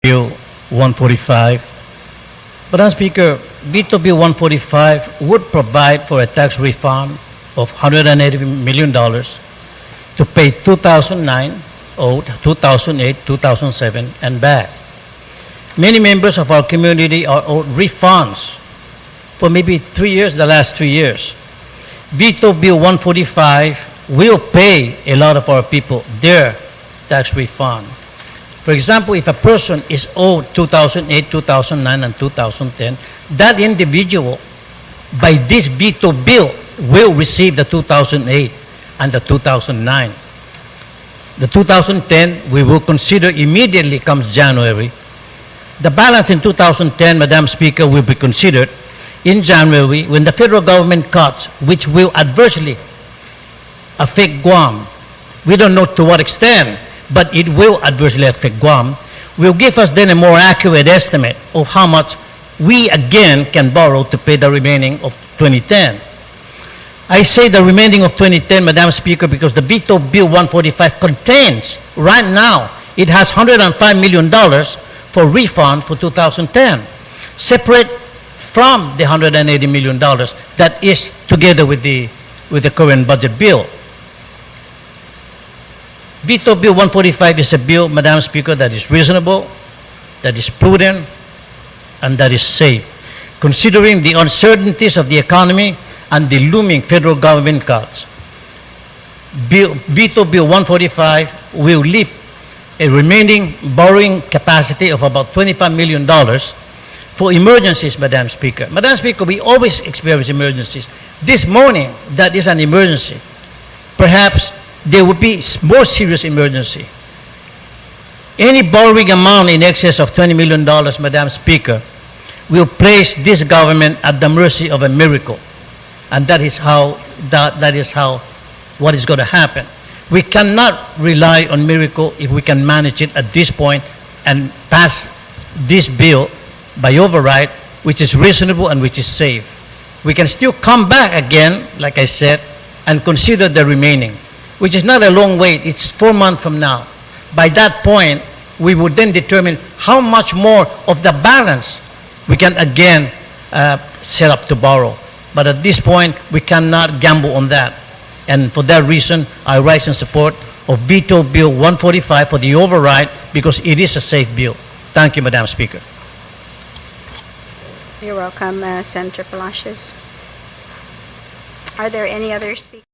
Bill 145. Madam Speaker, Veto Bill 145 would provide for a tax refund of $180 million to pay 2009, owed 2008, 2007, and back. Many members of our community are owed refunds for maybe 3 years, the last 3 years. Veto Bill 145 will pay a lot of our people their tax refund. For example, if a person is owed 2008, 2009, and 2010, that individual, by this veto bill, will receive the 2008 and the 2009. The 2010, we will consider immediately comes January. The balance in 2010, Madam Speaker, will be considered in January when the federal government cuts, which will adversely affect Guam. We don't know to what extent, but it will adversely affect Guam, will give us then a more accurate estimate of how much we again can borrow to pay the remaining of 2010. I say the remaining of 2010, Madam Speaker, because the Veto Bill 145 contains, right now, it has $105 million for refund for 2010, separate from the $180 million that is together with the current budget bill. Veto Bill 145 is a bill, Madam Speaker, that is reasonable, that is prudent, and that is safe, considering the uncertainties of the economy and the looming federal government cuts. Veto Bill 145 will leave a remaining borrowing capacity of about $25 million for emergencies, Madam Speaker. Madam Speaker, we always experience emergencies. This morning, that is an emergency. Perhaps there would be more serious emergency. Any borrowing amount in excess of $20 million, Madam Speaker, will place this government at the mercy of a miracle. And that is how what is going to happen. We cannot rely on miracle if we can manage it at this point and pass this bill by override, which is reasonable and which is safe. We can still come back again, like I said, and consider the remaining, which is not a long wait. It's 4 months from now. By that point, we would then determine how much more of the balance we can again set up to borrow. But at this point, we cannot gamble on that. And for that reason, I rise in support of Veto Bill 145 for the override because it is a safe bill. Thank you, Madam Speaker. You're welcome, Senator Palacios. Are there any other speakers?